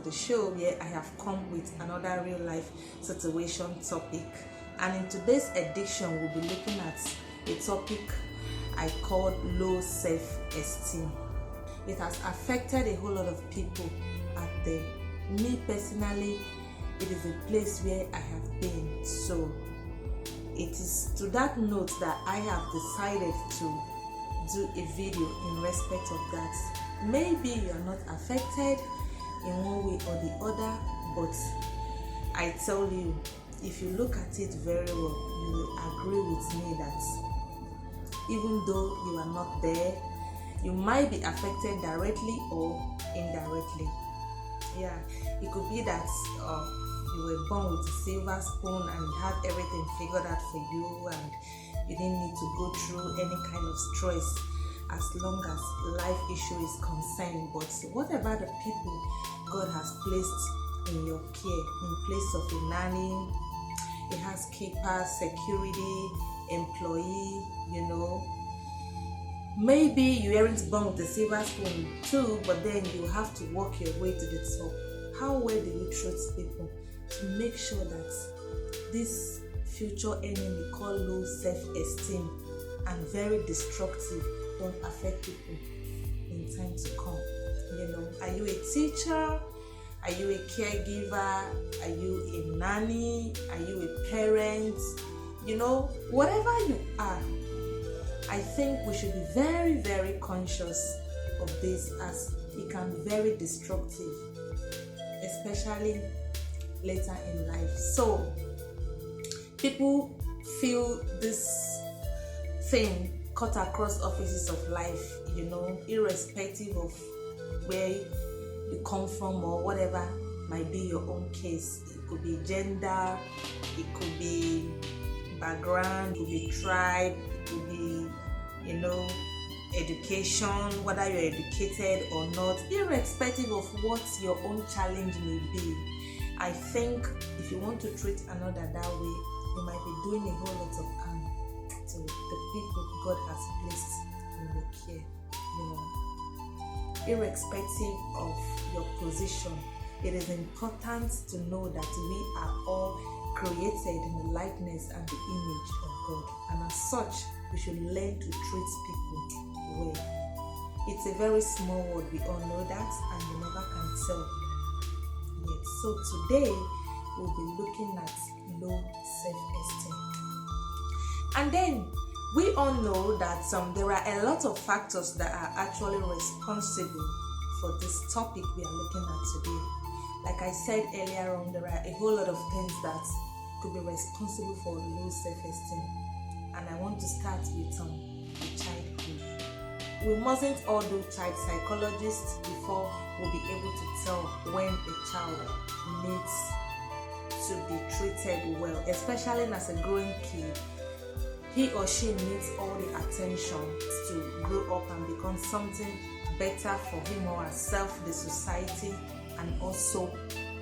the show, where I have come with another real life situation topic. And in today's edition, we'll be looking at a topic I called low self-esteem. It has affected a whole lot of people out there. Me personally, it is a place where I have been. So it is to that note that I have decided to do a video in respect of that. Maybe you are not affected in one way or the other, but I tell you, if you look at it very well, you will agree with me that even though you are not there, you might be affected directly or indirectly. Yeah, it could be that you were born with a silver spoon and you have everything figured out for you, and you didn't need to go through any kind of stress as long as life issue is concerned. But what about the people God has placed in your care in place of a nanny, a housekeeper, security, employee, Maybe you aren't born with a silver spoon too, but then you have to work your way to the top. How well do you treat people to make sure that this future enemy called low self-esteem and very destructive don't affect people in time to come? Are you a teacher? Are you a caregiver? Are you a nanny? Are you a parent? Whatever you are, I think we should be very, very conscious of this, as it can be very destructive, especially later in life. So people feel this thing cut across offices of life, irrespective of where you come from or whatever might be your own case. It could be gender, it could be background, it could be tribe, it could be education, whether you're educated or not, irrespective of what your own challenge may be. I think if you want to treat another that way, you might be doing a whole lot of harm to the people God has placed in your care. Irrespective of your position, it is important to know that we are all created in the likeness and the image of God, and as such, we should learn to treat people well. It's a very small word, we all know that, and you never can tell yet. So today, we'll be looking at low self-esteem. And then, we all know that there are a lot of factors that are actually responsible for this topic we are looking at today. Like I said earlier on, there are a whole lot of things that could be responsible for low self-esteem. And I want to start with childhood. We mustn't all do child psychologists before we'll be able to tell when a child needs to be treated well, especially as a growing kid. He or she needs all the attention to grow up and become something better for him or herself, the society, and also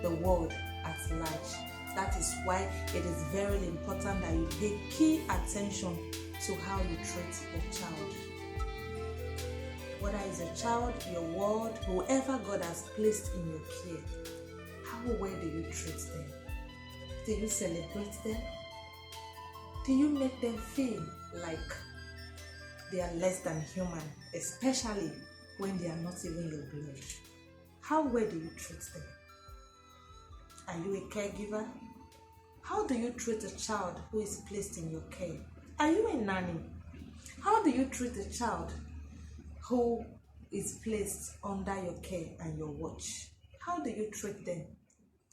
the world at large. That is why it is very important that you pay key attention to how you treat a child. Whether it's a child, your ward, whoever God has placed in your care, how well do you treat them? Do you celebrate them? Do you make them feel like they are less than human, especially when they are not even your blood? How well do you treat them? Are you a caregiver? How do you treat a child who is placed in your care? Are you a nanny? How do you treat a child who is placed under your care and your watch? How do you treat them?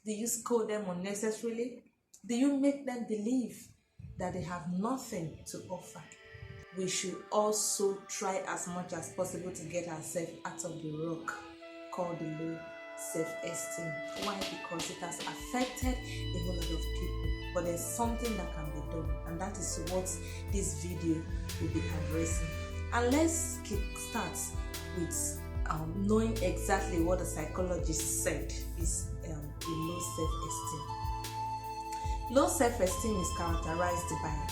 Do you scold them unnecessarily? Do you make them believe that they have nothing to offer? We should also try as much as possible to get ourselves out of the rock called the low self-esteem. Why? Because it has affected a whole lot of people. But there's something that can be done, and that is what this video will be addressing. And let's start with knowing exactly what the psychologist said is the low self-esteem. Low self-esteem is characterized by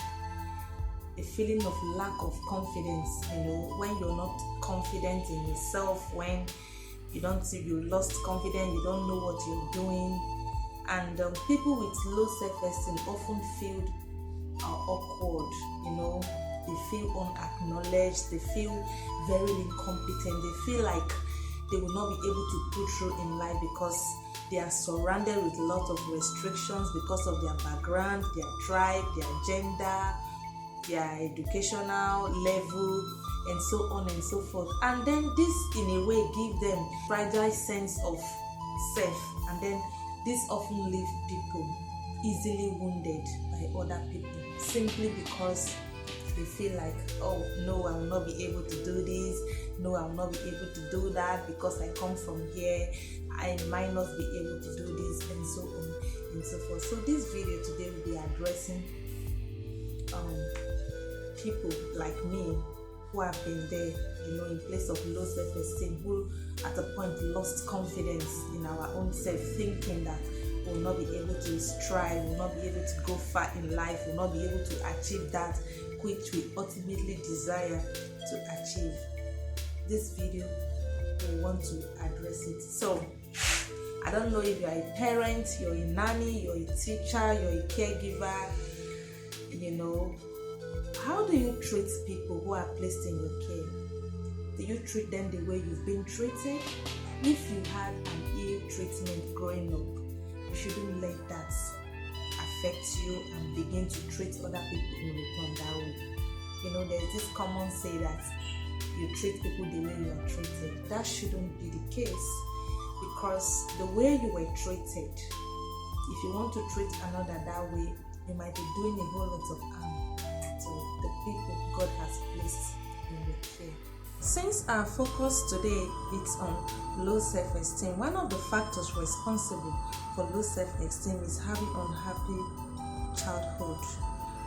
a feeling of lack of confidence, when you're not confident in yourself, when you lost confidence, you don't know what you're doing. And people with low self-esteem often feel awkward, they feel unacknowledged, they feel very incompetent, they feel like they will not be able to pull through in life because they are surrounded with a lot of restrictions because of their background, their tribe, their gender, their educational level, and so on and so forth. And then this in a way give them fragile sense of self, and then this often leave people easily wounded by other people simply because they feel like, oh no, I will not be able to do this, no, I will not be able to do that because I come from here, I might not be able to do this, and so on and so forth. So this video today will be addressing people like me who have been there, in place of low self-esteem, who at a point lost confidence in our own self, thinking that we'll not be able to strive, we'll not be able to go far in life, we'll not be able to achieve that which we ultimately desire to achieve. This video will want to address it. So I don't know if you're a parent, you're a nanny, you're a teacher, you're a caregiver, how do you treat people who are placed in your care? Do you treat them the way you've been treated? If you had an ill treatment growing up, you shouldn't let that affect you and begin to treat other people in return that way. There's this common say that you treat people the way you are treated. That shouldn't be the case, because the way you were treated, if you want to treat another that way, you might be doing a whole lot of harm to the people God has placed in your care. Since our focus today is on low self-esteem, one of the factors responsible for low self-esteem is having unhappy childhood,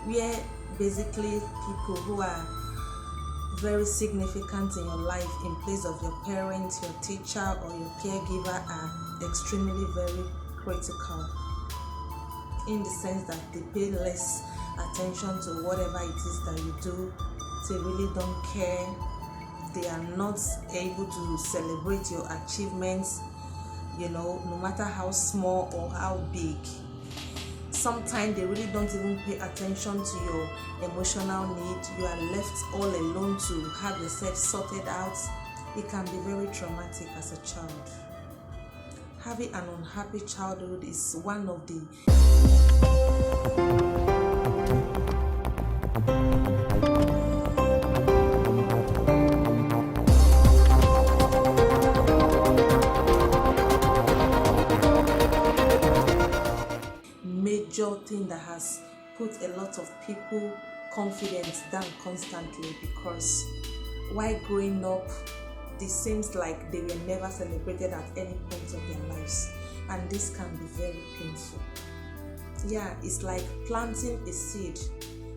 where basically people who are very significant in your life in place of your parents, your teacher, or your caregiver are extremely very critical, in the sense that they pay less attention to whatever it is that you do. They really don't care. They are not able to celebrate your achievements, no matter how small or how big. Sometimes they really don't even pay attention to your emotional need. You are left all alone to have yourself sorted out. It can be very traumatic as a child. Having an unhappy childhood is one of the major thing that has put a lot of people confidence down constantly, because while growing up, it seems like they were never celebrated at any point of their lives, and this can be very painful. Yeah, it's like planting a seed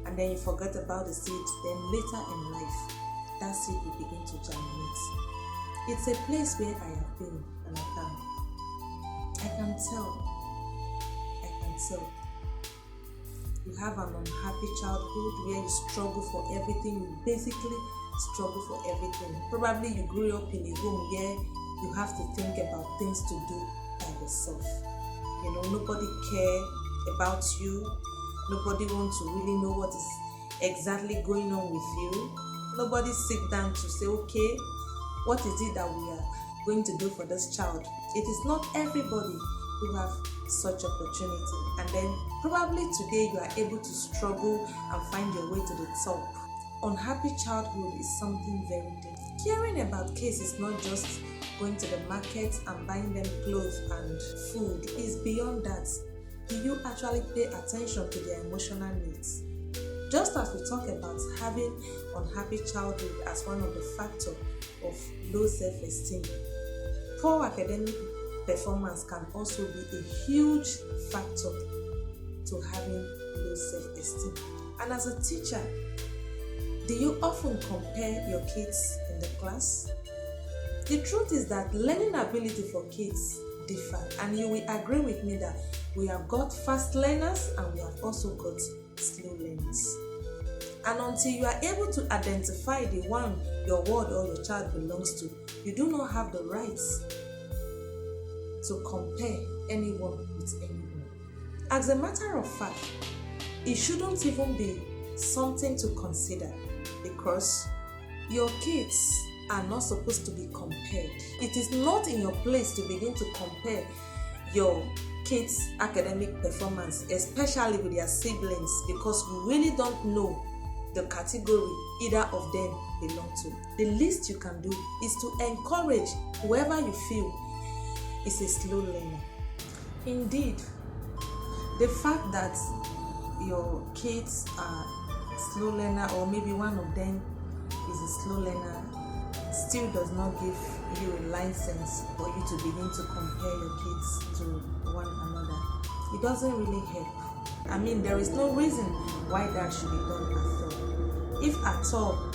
and then you forget about the seed, then later in life that seed will begin to germinate. It's a place where I have been, and I can tell. You have an unhappy childhood where you struggle for everything. You basically struggle for everything. Probably you grew up in a home where you have to think about things to do by yourself. Nobody cares about you. Nobody wants to really know what is exactly going on with you. Nobody sit down to say, okay, what is it that we are going to do for this child? It is not everybody who have such opportunity, and then probably today you are able to struggle and find your way to the top. Unhappy childhood is something very different. Caring about kids is not just going to the market and buying them clothes and food. It's beyond that. Do you actually pay attention to their emotional needs? Just as we talk about having unhappy childhood as one of the factors of low self-esteem, poor academic performance can also be a huge factor to having low self-esteem. And as a teacher, do you often compare your kids in the class? The truth is that learning ability for kids differ, and you will agree with me that we have got fast learners and we have also got slow learners. And until you are able to identify the one your ward or your child belongs to, you do not have the rights to compare anyone with anyone. As a matter of fact, it shouldn't even be something to consider, because your kids are not supposed to be compared. It is not in your place to begin to compare your kids' academic performance, especially with their siblings, because you really don't know the category either of them belong to. The least you can do is to encourage whoever you feel is a slow learner. Indeed, the fact that your kids are slow learner, or maybe one of them is a slow learner, still does not give you a license for you to begin to compare your kids to one another. It doesn't really help. I mean, there is no reason why that should be done at all. If at all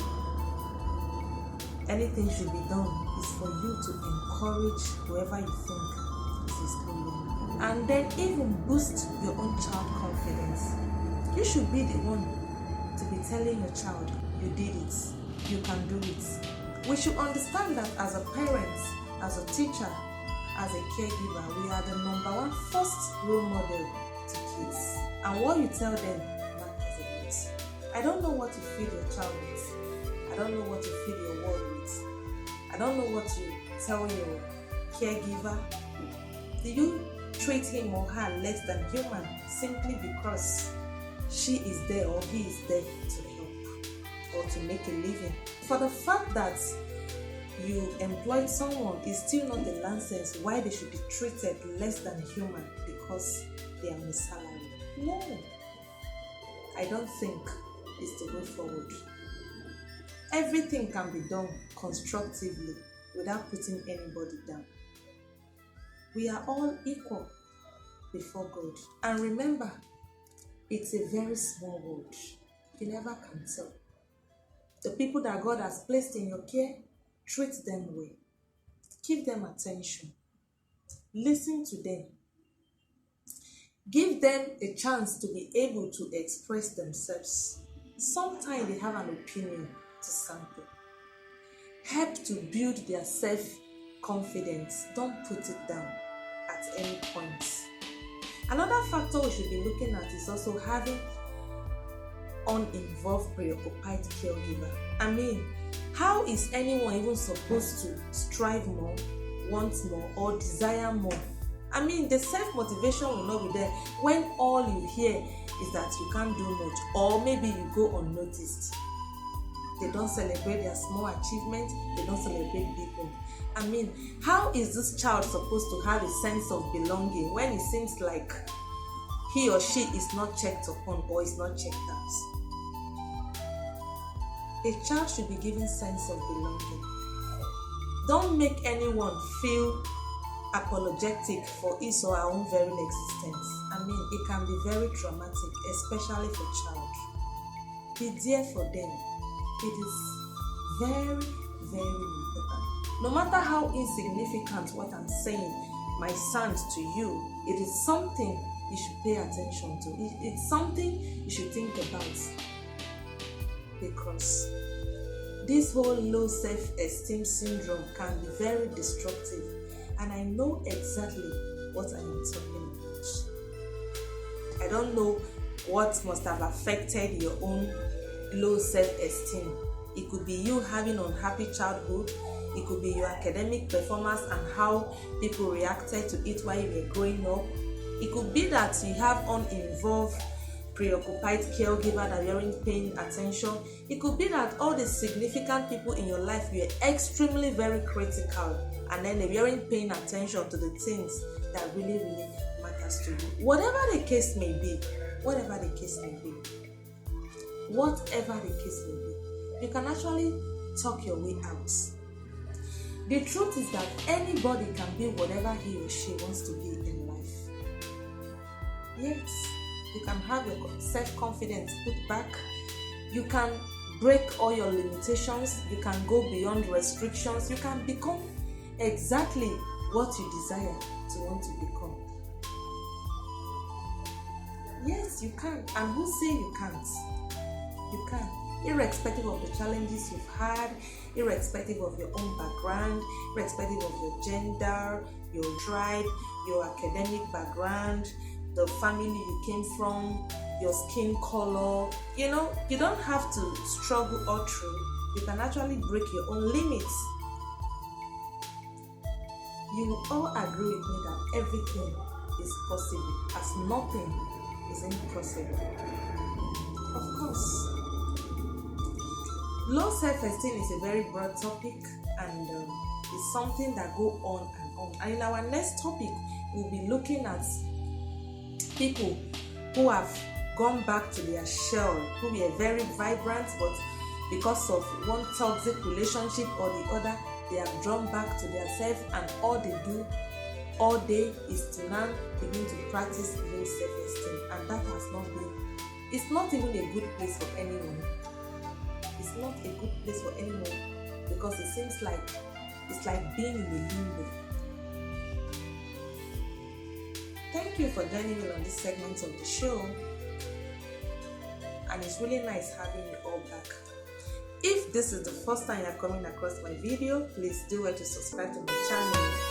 anything should be done, is for you to encourage whoever you think is a slow learner, and then even boost your own child confidence. You should be the one to be telling your child, you did it, you can do it. We should understand that as a parent, as a teacher, as a caregiver, we are the number one first role model to kids. And what you tell them matters a lot. I don't know what you feed your child with. I don't know what you feed your ward with. I don't know what you tell your caregiver. Do you treat him or her less than human simply because she is there or he is there to help or to make a living? For the fact that you employed someone is still not the license why they should be treated less than human because they are on a salary. No, I don't think it's the way forward. Everything can be done constructively without putting anybody down. We are all equal before God. And remember, it's a very small world. You never can tell. The people that God has placed in your care, treat them well. Give them attention. Listen to them. Give them a chance to be able to express themselves. Sometimes they have an opinion to sample. Help to build their self-confidence. Don't put it down at any point. Another factor we should be looking at is also having uninvolved, preoccupied caregiver. I mean, how is anyone even supposed to strive more, want more, or desire more? I mean, the self-motivation will not be there when all you hear is that you can't do much, or maybe you go unnoticed. They don't celebrate their small achievements, they don't celebrate big ones. I mean, how is this child supposed to have a sense of belonging when it seems like he or she is not checked upon or is not checked out? A child should be given sense of belonging. Don't make anyone feel apologetic for his or her own very existence. I mean, it can be very traumatic, especially for child. Be there for them. It is very, very important. No matter how insignificant what I'm saying might sound to you, it is something you should pay attention to. It's something you should think about, because this whole low self-esteem syndrome can be very destructive, and I know exactly what I am talking about. I don't know what must have affected your own low self-esteem. It could be you having unhappy childhood. It could be your academic performance and how people reacted to it while you were growing up. It could be that you have uninvolved, preoccupied caregiver that you aren't paying attention. It could be that all the significant people in your life were extremely very critical, and then they weren't paying attention to the things that really, really matters to you. Whatever the case may be, you can actually talk your way out. The truth is that anybody can be whatever he or she wants to be in life. Yes, you can have your self-confidence put back. You can break all your limitations. You can go beyond restrictions. You can become exactly what you desire to want to become. Yes, you can. And who say you can't? You can. Irrespective of the challenges you've had, irrespective of your own background, irrespective of your gender, your tribe, your academic background, the family you came from, your skin color. You know, you don't have to struggle all through. You can actually break your own limits. You will all agree with me that everything is possible, as nothing is impossible. Of course. Low self-esteem is a very broad topic, and it's something that go on and on. And in our next topic, we'll be looking at people who have gone back to their shell, who were very vibrant, but because of one toxic relationship or the other, they have drawn back to themselves, and all they do all day is to now begin to practice low self-esteem. And that has not been, it's not even a good place for anyone. It's not a good place for anyone, because it seems like it's like being in a limbo. Thank you for joining me on this segment of the show, and it's really nice having you all back. If this is the first time you're coming across my video, please do well to subscribe to my channel